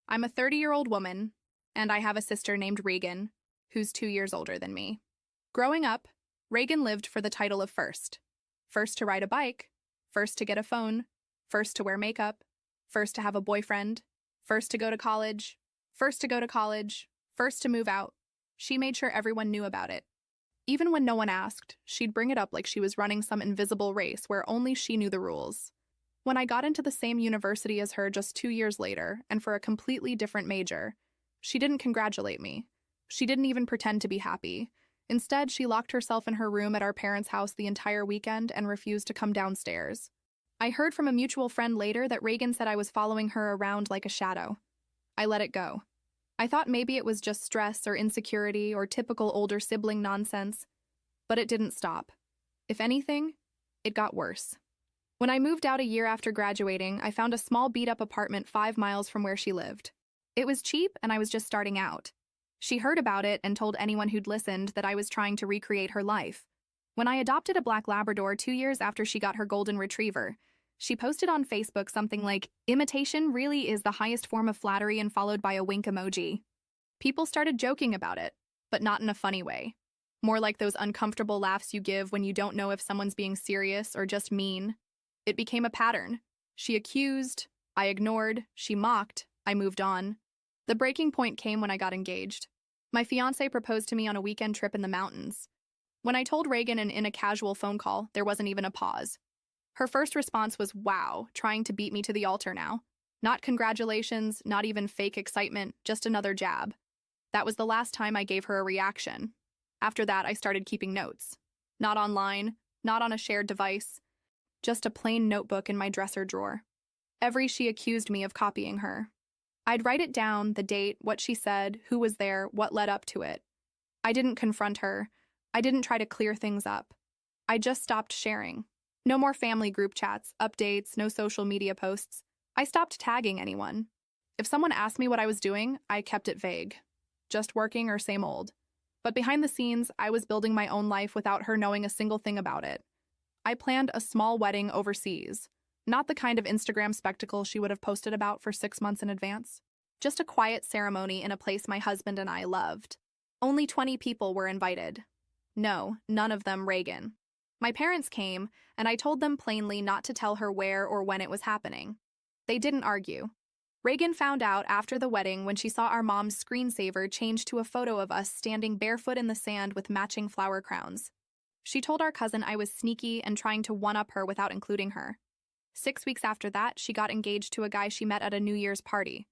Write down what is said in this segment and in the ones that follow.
I'm a 30-year-old woman, and I have a sister named Regan, who's 2 years older than me. Growing up, Regan lived for the title of first. First to ride a bike, first to get a phone, first to wear makeup, first to have a boyfriend, first to go to college, first to go to college, first to move out. She made sure everyone knew about it. Even when no one asked, she'd bring it up like she was running some invisible race where only she knew the rules. When I got into the same university as her just 2 years later, and for a completely different major, she didn't congratulate me. She didn't even pretend to be happy. Instead, she locked herself in her room at our parents' house the entire weekend and refused to come downstairs. I heard from a mutual friend later that Regan said I was following her around like a shadow. I let it go. I thought maybe it was just stress or insecurity or typical older sibling nonsense, but it didn't stop. If anything, it got worse. When I moved out a year after graduating, I found a small beat-up apartment 5 miles from where she lived. It was cheap, and I was just starting out. She heard about it and told anyone who'd listened that I was trying to recreate her life. When I adopted a black Labrador 2 years after she got her golden retriever, she posted on Facebook something like, "Imitation really is the highest form of flattery," and followed by a wink emoji. People started joking about it, but not in a funny way. More like those uncomfortable laughs you give when you don't know if someone's being serious or just mean. It became a pattern. She accused, I ignored, she mocked, I moved on. The breaking point came when I got engaged. My fiancé proposed to me on a weekend trip in the mountains. When I told Regan and in a casual phone call, there wasn't even a pause. Her first response was, "Wow, trying to beat me to the altar now." Not congratulations, not even fake excitement, just another jab. That was the last time I gave her a reaction. After that, I started keeping notes. Not online, not on a shared device, just a plain notebook in my dresser drawer. She accused me of copying her. I'd write it down, the date, what she said, who was there, what led up to it. I didn't confront her. I didn't try to clear things up. I just stopped sharing. No more family group chats, updates, no social media posts. I stopped tagging anyone. If someone asked me what I was doing, I kept it vague. Just working or same old. But behind the scenes, I was building my own life without her knowing a single thing about it. I planned a small wedding overseas. Not the kind of Instagram spectacle she would have posted about for 6 months in advance. Just a quiet ceremony in a place my husband and I loved. Only 20 people were invited. No, none of them Regan. My parents came, and I told them plainly not to tell her where or when it was happening. They didn't argue. Regan found out after the wedding when she saw our mom's screensaver change to a photo of us standing barefoot in the sand with matching flower crowns. She told our cousin I was sneaky and trying to one-up her without including her. 6 weeks after that, she got engaged to a guy she met at a New Year's party.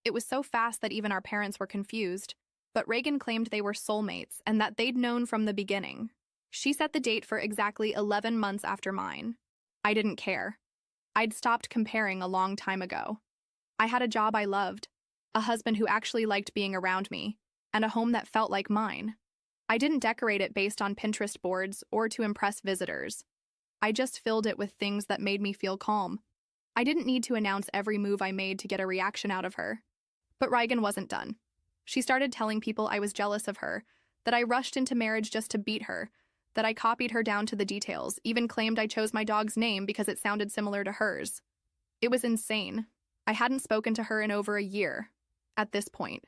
It was so fast that even our parents were confused, but Regan claimed they were soulmates and that they'd known from the beginning. She set the date for exactly 11 months after mine. I didn't care. I'd stopped comparing a long time ago. I had a job I loved, a husband who actually liked being around me, and a home that felt like mine. I didn't decorate it based on Pinterest boards or to impress visitors. I just filled it with things that made me feel calm. I didn't need to announce every move I made to get a reaction out of her. But Regan wasn't done. She started telling people I was jealous of her, that I rushed into marriage just to beat her, that I copied her down to the details, even claimed I chose my dog's name because it sounded similar to hers. It was insane. I hadn't spoken to her in over a year. At this point,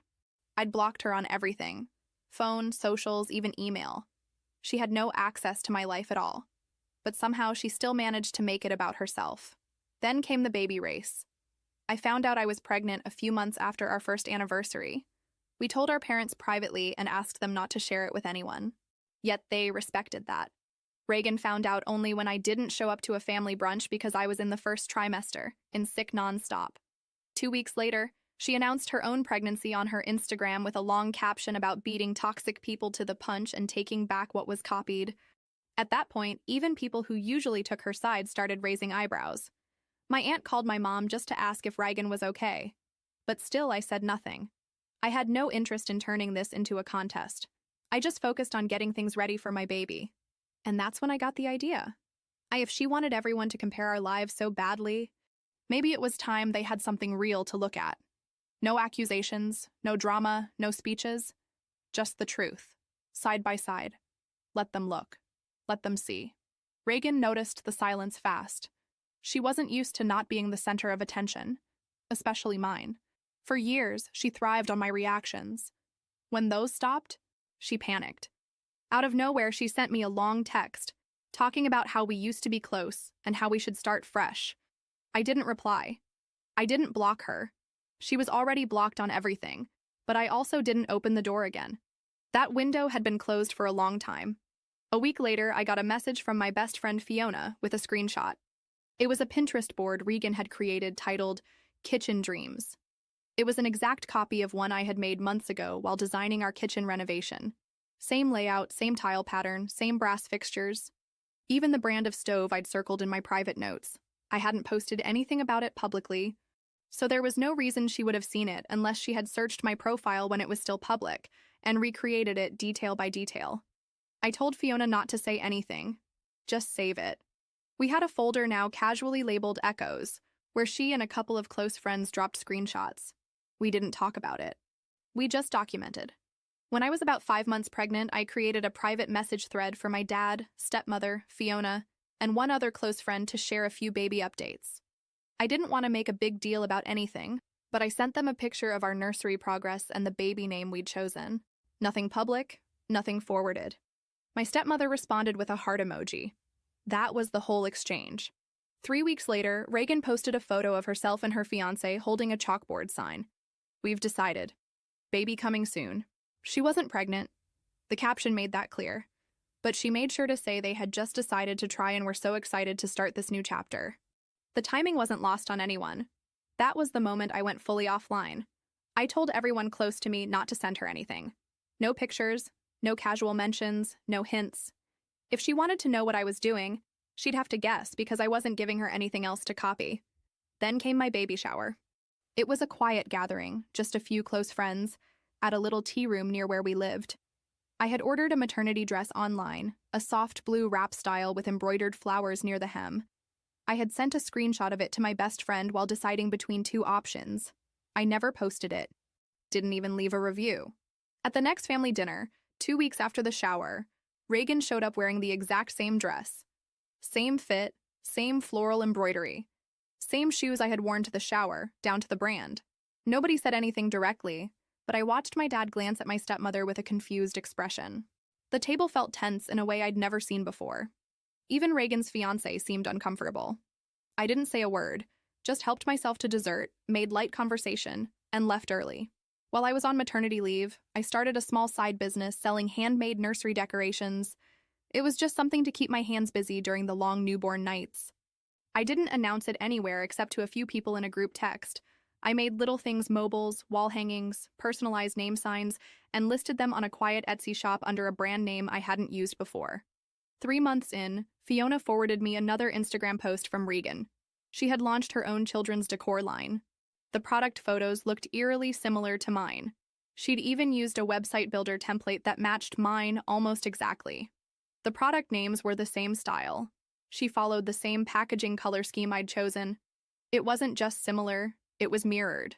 I'd blocked her on everything. Phone, socials, even email. She had no access to my life at all. But somehow she still managed to make it about herself. Then came the baby race. I found out I was pregnant a few months after our first anniversary. We told our parents privately and asked them not to share it with anyone. Yet they respected that. Regan found out only when I didn't show up to a family brunch because I was in the first trimester, in sick nonstop. 2 weeks later, she announced her own pregnancy on her Instagram with a long caption about beating toxic people to the punch and taking back what was copied. At that point, even people who usually took her side started raising eyebrows. My aunt called my mom just to ask if Regan was okay. But still, I said nothing. I had no interest in turning this into a contest. I just focused on getting things ready for my baby. And that's when I got the idea. If she wanted everyone to compare our lives so badly, maybe it was time they had something real to look at. No accusations, no drama, no speeches. Just the truth. Side by side. Let them look. Let them see. Regan noticed the silence fast. She wasn't used to not being the center of attention, especially mine. For years, she thrived on my reactions. When those stopped, she panicked. Out of nowhere, she sent me a long text, talking about how we used to be close and how we should start fresh. I didn't reply. I didn't block her. She was already blocked on everything, but I also didn't open the door again. That window had been closed for a long time. A week later, I got a message from my best friend Fiona with a screenshot. It was a Pinterest board Regan had created titled Kitchen Dreams. It was an exact copy of one I had made months ago while designing our kitchen renovation. Same layout, same tile pattern, same brass fixtures. Even the brand of stove I'd circled in my private notes. I hadn't posted anything about it publicly, so there was no reason she would have seen it unless she had searched my profile when it was still public and recreated it detail by detail. I told Fiona not to say anything. Just save it. We had a folder now casually labeled Echoes, where she and a couple of close friends dropped screenshots. We didn't talk about it. We just documented. When I was about 5 months pregnant, I created a private message thread for my dad, stepmother, Fiona, and one other close friend to share a few baby updates. I didn't want to make a big deal about anything, but I sent them a picture of our nursery progress and the baby name we'd chosen. Nothing public, nothing forwarded. My stepmother responded with a heart emoji. That was the whole exchange. 3 weeks later, Regan posted a photo of herself and her fiancé holding a chalkboard sign. We've decided. Baby coming soon. She wasn't pregnant. The caption made that clear. But she made sure to say they had just decided to try and were so excited to start this new chapter. The timing wasn't lost on anyone. That was the moment I went fully offline. I told everyone close to me not to send her anything. No pictures, no casual mentions, no hints. If she wanted to know what I was doing, she'd have to guess because I wasn't giving her anything else to copy. Then came my baby shower. It was a quiet gathering, just a few close friends, at a little tea room near where we lived. I had ordered a maternity dress online, a soft blue wrap style with embroidered flowers near the hem. I had sent a screenshot of it to my best friend while deciding between 2 options. I never posted it. Didn't even leave a review. At the next family dinner, 2 weeks after the shower, Regan showed up wearing the exact same dress. Same fit, same floral embroidery. Same shoes I had worn to the shower, down to the brand. Nobody said anything directly, but I watched my dad glance at my stepmother with a confused expression. The table felt tense in a way I'd never seen before. Even Regan's fiancé seemed uncomfortable. I didn't say a word, just helped myself to dessert, made light conversation, and left early. While I was on maternity leave, I started a small side business selling handmade nursery decorations. It was just something to keep my hands busy during the long newborn nights. I didn't announce it anywhere except to a few people in a group text. I made little things, mobiles, wall hangings, personalized name signs, and listed them on a quiet Etsy shop under a brand name I hadn't used before. 3 months in, Fiona forwarded me another Instagram post from Regan. She had launched her own children's decor line. The product photos looked eerily similar to mine. She'd even used a website builder template that matched mine almost exactly. The product names were the same style. She followed the same packaging color scheme I'd chosen. It wasn't just similar, it was mirrored.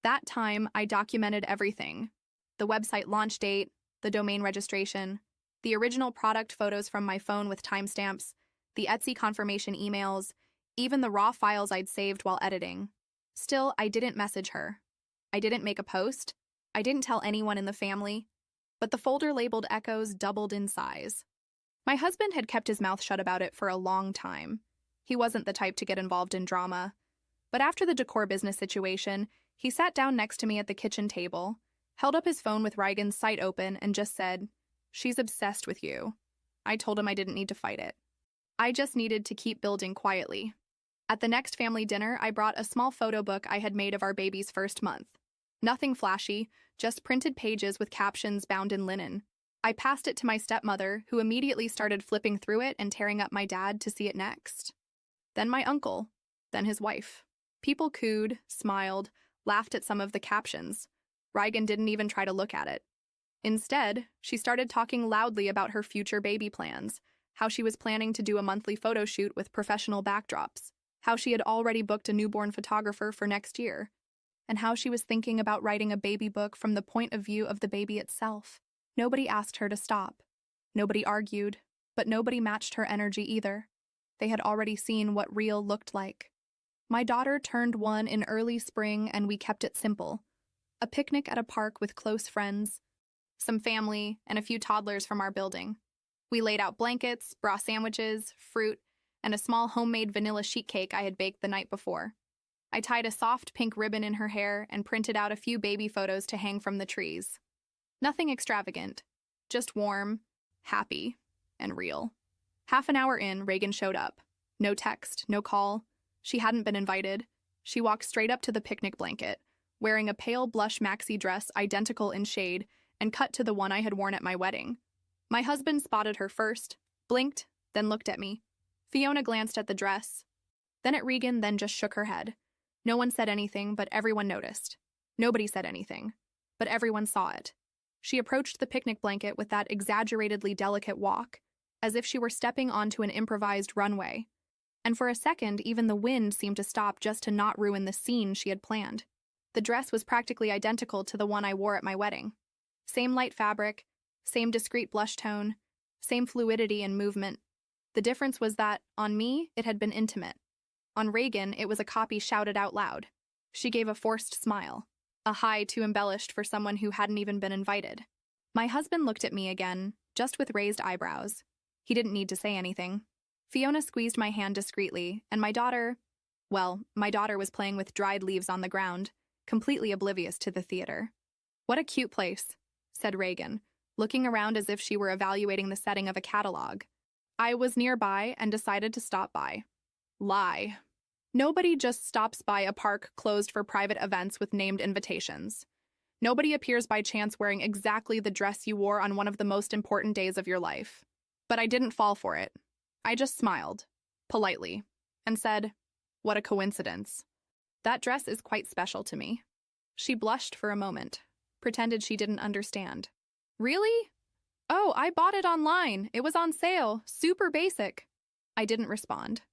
That time, I documented everything. The website launch date, the domain registration, the original product photos from my phone with timestamps, the Etsy confirmation emails, even the raw files I'd saved while editing. Still, I didn't message her. I didn't make a post. I didn't tell anyone in the family. But the folder labeled Echoes doubled in size. My husband had kept his mouth shut about it for a long time. He wasn't the type to get involved in drama. But after the decor business situation, he sat down next to me at the kitchen table, held up his phone with Regan's site open, and just said, "She's obsessed with you." I told him I didn't need to fight it. I just needed to keep building quietly. At the next family dinner, I brought a small photo book I had made of our baby's first month. Nothing flashy, just printed pages with captions bound in linen. I passed it to my stepmother, who immediately started flipping through it and tearing up my dad to see it next. Then my uncle, then his wife. People cooed, smiled, laughed at some of the captions. Regan didn't even try to look at it. Instead, she started talking loudly about her future baby plans, how she was planning to do a monthly photo shoot with professional backdrops, how she had already booked a newborn photographer for next year, and how she was thinking about writing a baby book from the point of view of the baby itself. Nobody asked her to stop. Nobody argued, but nobody matched her energy either. They had already seen what real looked like. My daughter turned 1 in early spring, and we kept it simple. A picnic at a park with close friends, some family, and a few toddlers from our building. We laid out blankets, brought sandwiches, fruit, and a small homemade vanilla sheet cake I had baked the night before. I tied a soft pink ribbon in her hair and printed out a few baby photos to hang from the trees. Nothing extravagant, just warm, happy, and real. Half an hour in, Regan showed up. No text, no call. She hadn't been invited. She walked straight up to the picnic blanket, wearing a pale blush maxi dress identical in shade and cut to the one I had worn at my wedding. My husband spotted her first, blinked, then looked at me. Fiona glanced at the dress, then at Regan, then just shook her head. No one said anything, but everyone noticed. Nobody said anything, but everyone saw it. She approached the picnic blanket with that exaggeratedly delicate walk, as if she were stepping onto an improvised runway. And for a second, even the wind seemed to stop just to not ruin the scene she had planned. The dress was practically identical to the one I wore at my wedding. Same light fabric, same discreet blush tone, same fluidity and movement. The difference was that, on me, it had been intimate. On Regan, it was a copy shouted out loud. She gave a forced smile, a high too embellished for someone who hadn't even been invited. My husband looked at me again, just with raised eyebrows. He didn't need to say anything. Fiona squeezed my hand discreetly, and my daughter was playing with dried leaves on the ground, completely oblivious to the theater. "What a cute place," said Regan, looking around as if she were evaluating the setting of a catalog. I was nearby and decided to stop by. Lie. Nobody just stops by a park closed for private events with named invitations. Nobody appears by chance wearing exactly the dress you wore on one of the most important days of your life. But I didn't fall for it. I just smiled, politely, and said, "What a coincidence. That dress is quite special to me." She blushed for a moment, pretended she didn't understand. "Really? Oh, I bought it online. It was on sale. Super basic." I didn't respond.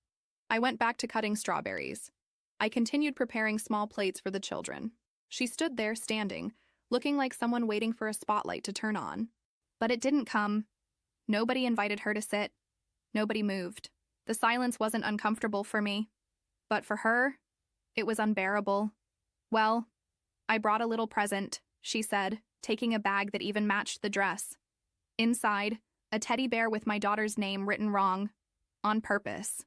I went back to cutting strawberries. I continued preparing small plates for the children. She stood there standing, looking like someone waiting for a spotlight to turn on. But it didn't come. Nobody invited her to sit. Nobody moved. The silence wasn't uncomfortable for me. But for her, it was unbearable. "Well, I brought a little present," she said, taking a bag that even matched the dress. Inside, a teddy bear with my daughter's name written wrong. On purpose.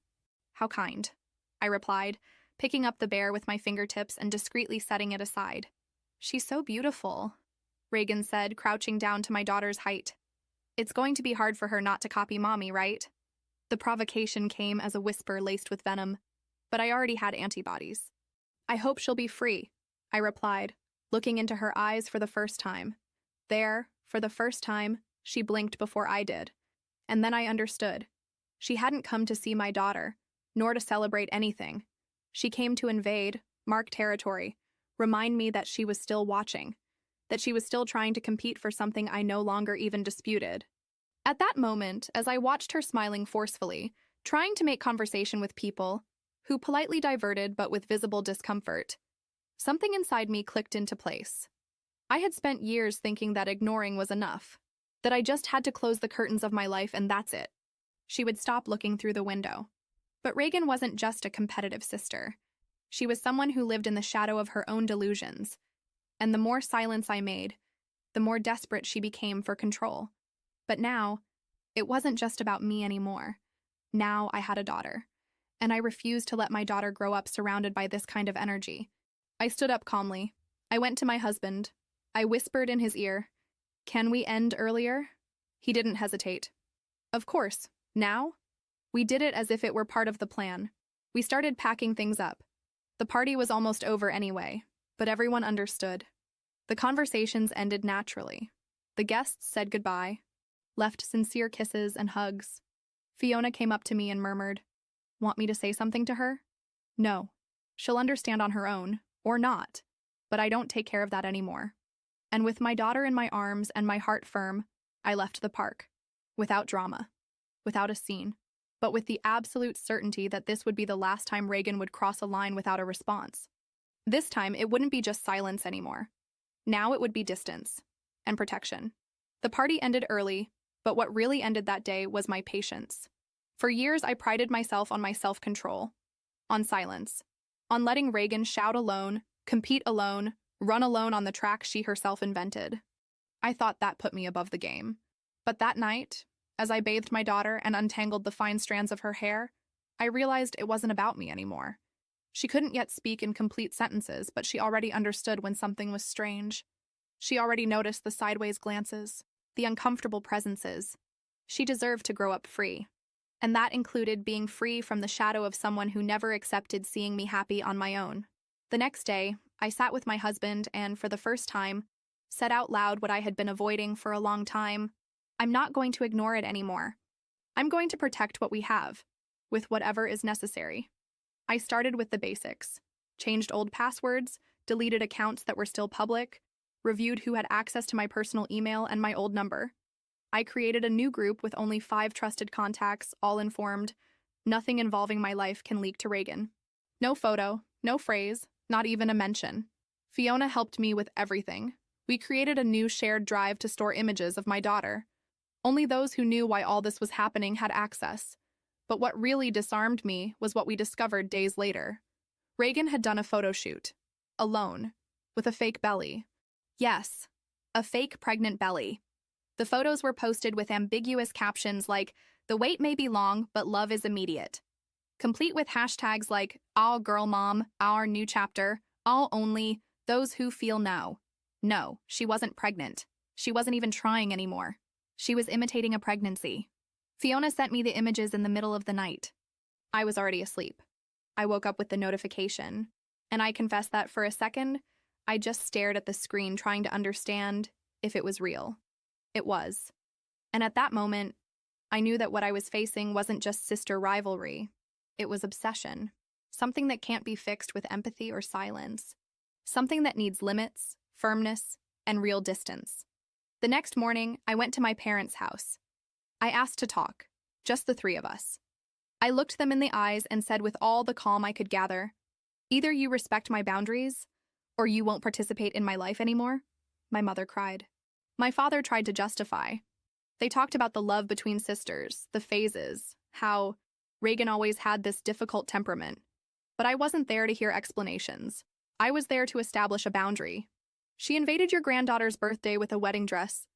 "How kind," I replied, picking up the bear with my fingertips and discreetly setting it aside. "She's so beautiful," Regan said, crouching down to my daughter's height. "It's going to be hard for her not to copy Mommy, right?" The provocation came as a whisper laced with venom, but I already had antibodies. "I hope she'll be free," I replied, looking into her eyes for the first time. There, for the first time, she blinked before I did. And then I understood. She hadn't come to see my daughter, nor to celebrate anything. She came to invade, mark territory, remind me that she was still watching, that she was still trying to compete for something I no longer even disputed. At that moment, as I watched her smiling forcefully, trying to make conversation with people, who politely diverted but with visible discomfort, something inside me clicked into place. I had spent years thinking that ignoring was enough, that I just had to close the curtains of my life and that's it. She would stop looking through the window. But Regan wasn't just a competitive sister. She was someone who lived in the shadow of her own delusions. And the more silence I made, the more desperate she became for control. But now, it wasn't just about me anymore. Now I had a daughter. And I refused to let my daughter grow up surrounded by this kind of energy. I stood up calmly. I went to my husband. I whispered in his ear, "Can we end earlier?" He didn't hesitate. "Of course. Now?" We did it as if it were part of the plan. We started packing things up. The party was almost over anyway, but everyone understood. The conversations ended naturally. The guests said goodbye, left sincere kisses and hugs. Fiona came up to me and murmured, "Want me to say something to her?" "No. She'll understand on her own, or not, but I don't take care of that anymore." And with my daughter in my arms and my heart firm, I left the park. Without drama. Without a scene. But with the absolute certainty that this would be the last time Regan would cross a line without a response. This time, it wouldn't be just silence anymore. Now it would be distance. And protection. The party ended early, but what really ended that day was my patience. For years, I prided myself on my self-control. On silence. On letting Regan shout alone, compete alone, run alone on the track she herself invented. I thought that put me above the game. But that night, as I bathed my daughter and untangled the fine strands of her hair, I realized it wasn't about me anymore. She couldn't yet speak in complete sentences, but she already understood when something was strange. She already noticed the sideways glances, the uncomfortable presences. She deserved to grow up free. And that included being free from the shadow of someone who never accepted seeing me happy on my own. The next day, I sat with my husband and, for the first time, said out loud what I had been avoiding for a long time. I'm not going to ignore it anymore. I'm going to protect what we have, with whatever is necessary. I started with the basics, changed old passwords, deleted accounts that were still public, reviewed who had access to my personal email and my old number. I created a new group with only 5 trusted contacts, all informed. Nothing involving my life can leak to Regan. No photo, no phrase, not even a mention. Fiona helped me with everything. We created a new shared drive to store images of my daughter. Only those who knew why all this was happening had access. But what really disarmed me was what we discovered days later. Regan had done a photo shoot. Alone. With a fake belly. Yes, a fake pregnant belly. The photos were posted with ambiguous captions like, "The wait may be long, but love is immediate." Complete with hashtags like, "All girl mom," "Our new chapter," "All only," "Those who feel now." No, she wasn't pregnant. She wasn't even trying anymore. She was imitating a pregnancy. Fiona sent me the images in the middle of the night. I was already asleep. I woke up with the notification, and I confess that for a second, I just stared at the screen trying to understand if it was real. It was. And at that moment, I knew that what I was facing wasn't just sister rivalry. It was obsession. Something that can't be fixed with empathy or silence. Something that needs limits, firmness, and real distance. The next morning, I went to my parents' house. I asked to talk, just the 3 of us. I looked them in the eyes and said with all the calm I could gather, "Either you respect my boundaries, or you won't participate in my life anymore." My mother cried. My father tried to justify. They talked about the love between sisters, the phases, how Regan always had this difficult temperament. But I wasn't there to hear explanations. I was there to establish a boundary. She invaded your granddaughter's birthday with a wedding dress.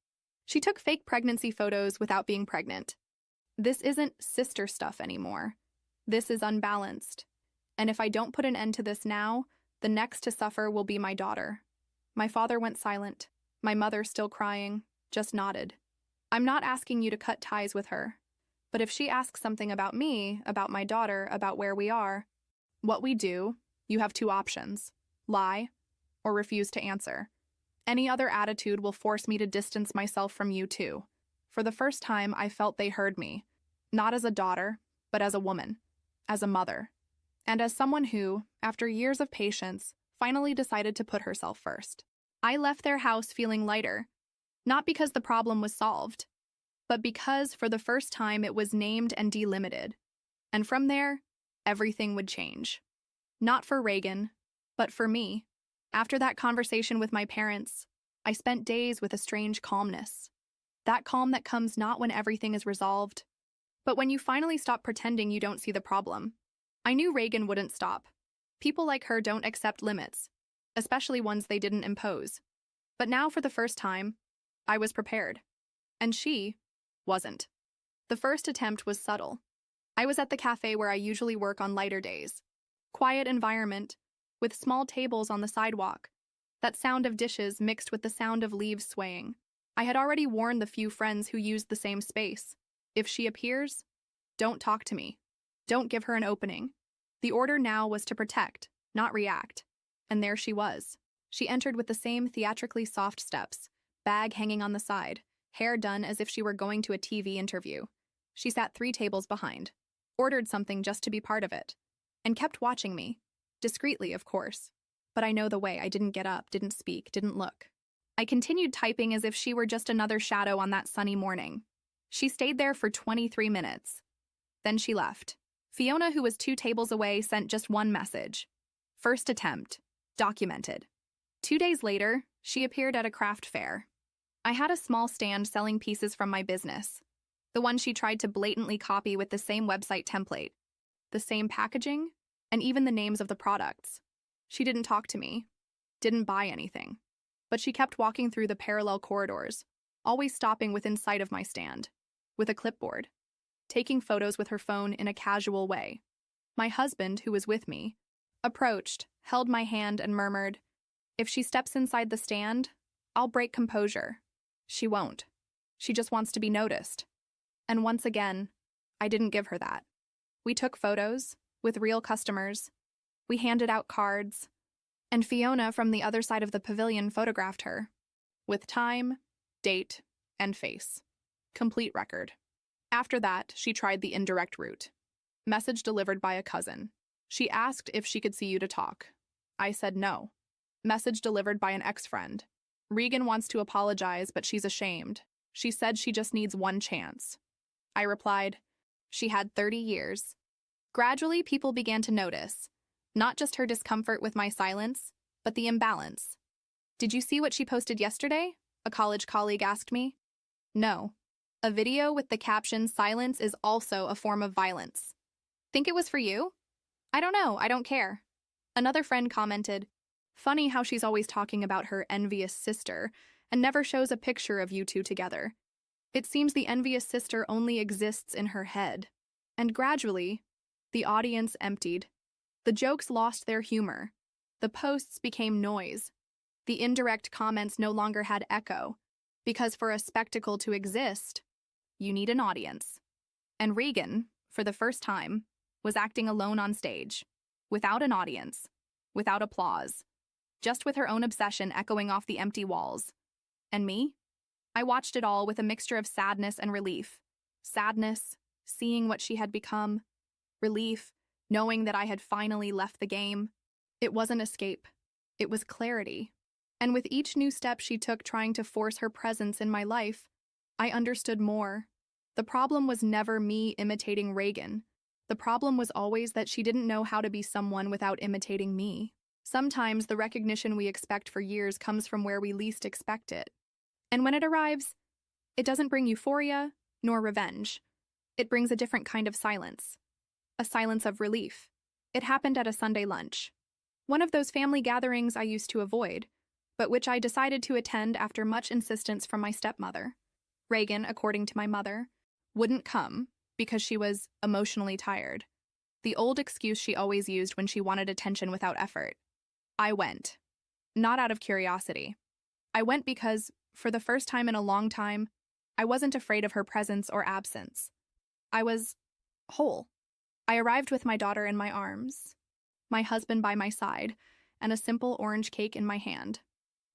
She took fake pregnancy photos without being pregnant. This isn't sister stuff anymore. This is unbalanced. And if I don't put an end to this now, the next to suffer will be my daughter. My father went silent. My mother, still crying, just nodded. I'm not asking you to cut ties with her. But if she asks something about me, about my daughter, about where we are, what we do, you have 2 options: lie or refuse to answer. Any other attitude will force me to distance myself from you too. For the first time, I felt they heard me, not as a daughter, but as a woman, as a mother, and as someone who, after years of patience, finally decided to put herself first. I left their house feeling lighter, not because the problem was solved, but because for the first time it was named and delimited. And from there, everything would change. Not for Regan, but for me. After that conversation with my parents, I spent days with a strange calmness. That calm that comes not when everything is resolved, but when you finally stop pretending you don't see the problem. I knew Regan wouldn't stop. People like her don't accept limits, especially ones they didn't impose. But now, for the first time, I was prepared. And she wasn't. The first attempt was subtle. I was at the cafe where I usually work on lighter days. Quiet environment, with small tables on the sidewalk. That sound of dishes mixed with the sound of leaves swaying. I had already warned the few friends who used the same space. If she appears, don't talk to me. Don't give her an opening. The order now was to protect, not react. And there she was. She entered with the same theatrically soft steps, bag hanging on the side, hair done as if she were going to a TV interview. She sat 3 tables behind, ordered something just to be part of it, and kept watching me. Discreetly, of course. But I know the way. I didn't get up, didn't speak, didn't look. I continued typing as if she were just another shadow on that sunny morning. She stayed there for 23 minutes. Then she left. Fiona, who was 2 tables away, sent just one message. First attempt. Documented. 2 days later, she appeared at a craft fair. I had a small stand selling pieces from my business. The one she tried to blatantly copy with the same website template. The same packaging, and even the names of the products. She didn't talk to me. didn't buy anything. But she kept walking through the parallel corridors, always stopping within sight of my stand, with a clipboard, taking photos with her phone in a casual way. My husband, who was with me, approached, held my hand, and murmured, "If she steps inside the stand, I'll break composure." She won't. She just wants to be noticed. And once again, I didn't give her that. We took photos with real customers. We handed out cards. And Fiona from the other side of the pavilion photographed her, with time, date, and face. Complete record. After that, she tried the indirect route. Message delivered by a cousin. She asked if she could see you to talk. I said no. Message delivered by an ex-friend. Regan wants to apologize, but she's ashamed. She said she just needs one chance. I replied, she had 30 years. Gradually, people began to notice, not just her discomfort with my silence, but the imbalance. "Did you see what she posted yesterday?" a college colleague asked me. No. A video with the caption, "Silence is also a form of violence." Think it was for you? I don't know, I don't care. Another friend commented, "Funny how she's always talking about her envious sister and never shows a picture of you two together. It seems the envious sister only exists in her head." And gradually, the audience emptied. The jokes lost their humor. The posts became noise. The indirect comments no longer had echo, because for a spectacle to exist, you need an audience. And Regan, for the first time, was acting alone on stage, without an audience, without applause, just with her own obsession echoing off the empty walls. And me? I watched it all with a mixture of sadness and relief. Sadness, seeing what she had become. Relief, knowing that I had finally left the game. It wasn't escape. It was clarity. And with each new step she took trying to force her presence in my life, I understood more. The problem was never me imitating Regan. The problem was always that she didn't know how to be someone without imitating me. Sometimes the recognition we expect for years comes from where we least expect it. And when it arrives, it doesn't bring euphoria nor revenge. It brings a different kind of silence. A silence of relief. It happened at a Sunday lunch. One of those family gatherings I used to avoid, but which I decided to attend after much insistence from my stepmother. Regan, according to my mother, wouldn't come because she was emotionally tired. The old excuse she always used when she wanted attention without effort. I went. Not out of curiosity. I went because, for the first time in a long time, I wasn't afraid of her presence or absence. I was whole. I arrived with my daughter in my arms, my husband by my side, and a simple orange cake in my hand.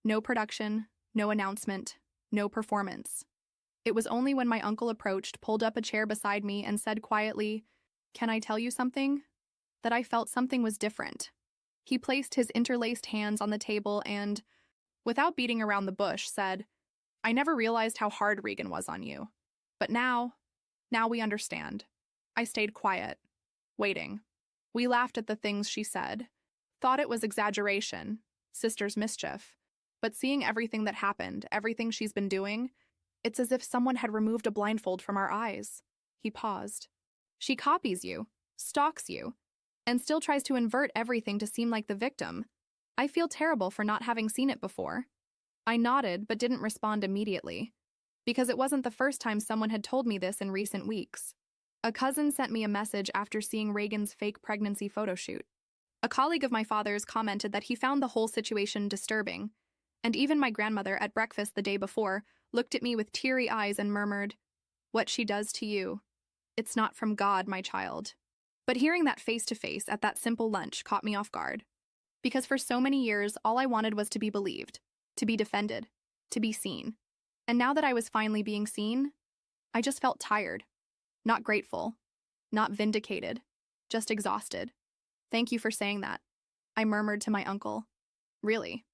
No production, no announcement, no performance. It was only when my uncle approached, pulled up a chair beside me, and said quietly, "Can I tell you something?" that I felt something was different. He placed his interlaced hands on the table and, without beating around the bush, said, "I never realized how hard Regan was on you. But now we understand." I stayed quiet, waiting. We laughed at the things she said, thought it was exaggeration, sister's mischief. But seeing everything that happened, everything she's been doing, it's as if someone had removed a blindfold from our eyes. He paused. She copies you, stalks you, and still tries to invert everything to seem like the victim. I feel terrible for not having seen it before. I nodded but didn't respond immediately, because it wasn't the first time someone had told me this in recent weeks. A cousin sent me a message after seeing Regan's fake pregnancy photo shoot. A colleague of my father's commented that he found the whole situation disturbing, and even my grandmother at breakfast the day before looked at me with teary eyes and murmured, "What she does to you, it's not from God, my child." But hearing that face-to-face at that simple lunch caught me off guard. Because for so many years, all I wanted was to be believed, to be defended, to be seen. And now that I was finally being seen, I just felt tired. Not grateful, not vindicated, just exhausted. "Thank you for saying that," I murmured to my uncle. "Really?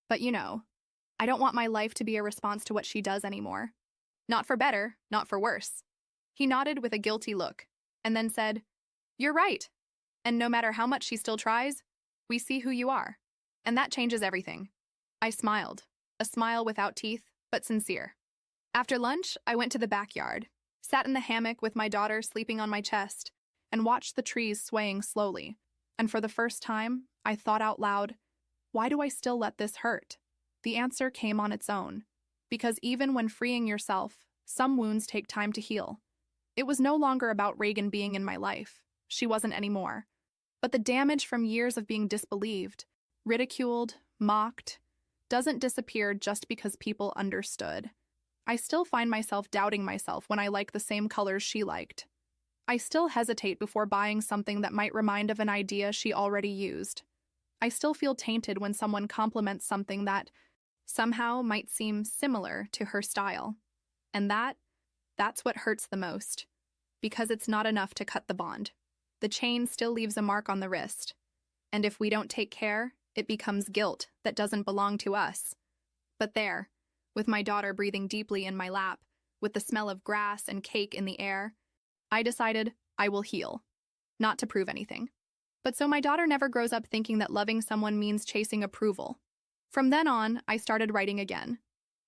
But I don't want my life to be a response to what she does anymore. Not for better, not for worse." He nodded with a guilty look, and then said, "You're right. And no matter how much she still tries, we see who you are. And that changes everything." I smiled, a smile without teeth, but sincere. After lunch, I went to the backyard, sat in the hammock with my daughter sleeping on my chest, and watched the trees swaying slowly. And for the first time, I thought out loud, Why do I still let this hurt? The answer came on its own. Because even when freeing yourself, some wounds take time to heal. It was no longer about Regan being in my life. She wasn't anymore. But the damage from years of being disbelieved, ridiculed, mocked, doesn't disappear just because people understood. I still find myself doubting myself when I like the same colors she liked. I still hesitate before buying something that might remind of an idea she already used. I still feel tainted when someone compliments something that somehow might seem similar to her style. And that's what hurts the most. Because it's not enough to cut the bond. The chain still leaves a mark on the wrist. And if we don't take care, it becomes guilt that doesn't belong to us. But there, with my daughter breathing deeply in my lap, with the smell of grass and cake in the air, I decided I will heal. Not to prove anything. But so my daughter never grows up thinking that loving someone means chasing approval. From then on, I started writing again.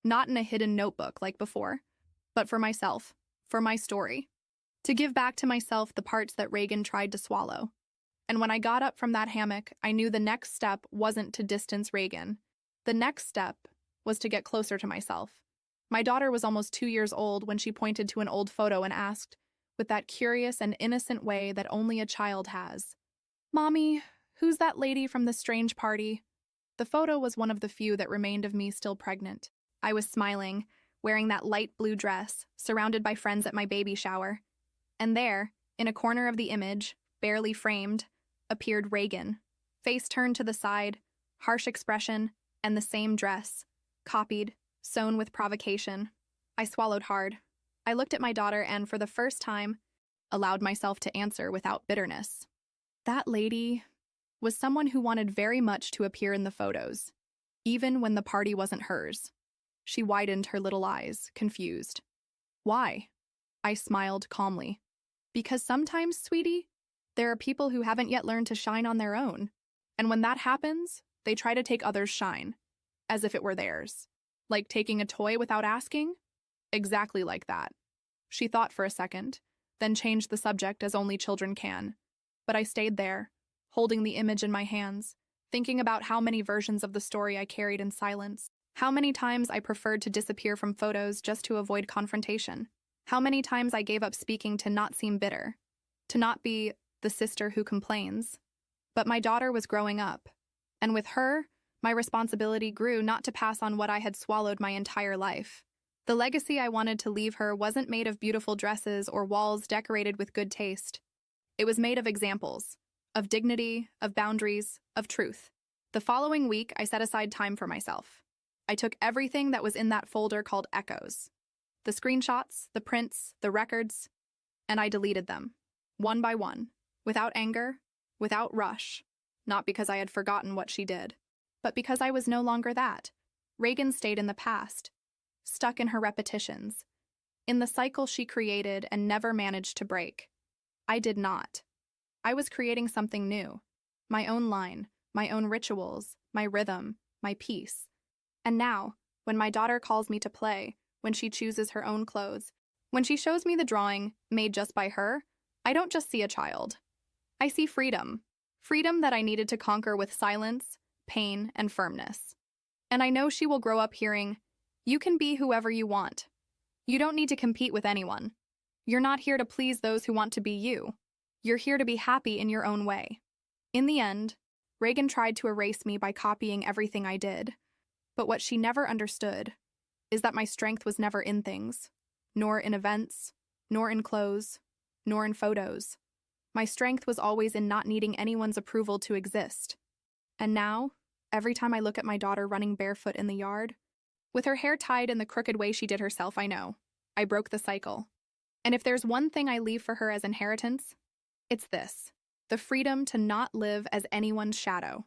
Not in a hidden notebook like before, but for myself, for my story. To give back to myself the parts that Regan tried to swallow. And when I got up from that hammock, I knew the next step wasn't to distance Regan. The next step was to get closer to myself. My daughter was almost 2 years old when she pointed to an old photo and asked, with that curious and innocent way that only a child has, "Mommy, who's that lady from the strange party?" The photo was one of the few that remained of me still pregnant. I was smiling, wearing that light blue dress, surrounded by friends at my baby shower. And there, in a corner of the image, barely framed, appeared Regan, face turned to the side, harsh expression, and the same dress, copied, sewn with provocation. I swallowed hard. I looked at my daughter and, for the first time, allowed myself to answer without bitterness. That lady was someone who wanted very much to appear in the photos, even when the party wasn't hers. She widened her little eyes, confused. Why? I smiled calmly. Because sometimes, sweetie, there are people who haven't yet learned to shine on their own. And when that happens, they try to take others' shine, as if it were theirs. Like taking a toy without asking? Exactly like that. She thought for a second, then changed the subject as only children can. But I stayed there, holding the image in my hands, thinking about how many versions of the story I carried in silence. How many times I preferred to disappear from photos just to avoid confrontation. How many times I gave up speaking to not seem bitter, to not be the sister who complains. But my daughter was growing up, and with her, my responsibility grew not to pass on what I had swallowed my entire life. The legacy I wanted to leave her wasn't made of beautiful dresses or walls decorated with good taste. It was made of examples, of dignity, of boundaries, of truth. The following week, I set aside time for myself. I took everything that was in that folder called Echoes. The screenshots, the prints, the records, and I deleted them, one by one, without anger, without rush, not because I had forgotten what she did, but because I was no longer that. Regan stayed in the past, stuck in her repetitions, in the cycle she created and never managed to break. I did not. I was creating something new, my own line, my own rituals, my rhythm, my peace. And now, when my daughter calls me to play, when she chooses her own clothes, when she shows me the drawing made just by her, I don't just see a child. I see freedom. Freedom that I needed to conquer with silence, pain, and firmness. And I know she will grow up hearing, "You can be whoever you want. You don't need to compete with anyone. You're not here to please those who want to be you. You're here to be happy in your own way." In the end, Regan tried to erase me by copying everything I did. But what she never understood is that my strength was never in things, nor in events, nor in clothes, nor in photos. My strength was always in not needing anyone's approval to exist. And now, every time I look at my daughter running barefoot in the yard, with her hair tied in the crooked way she did herself, I know I broke the cycle. And if there's one thing I leave for her as inheritance, it's this: the freedom to not live as anyone's shadow.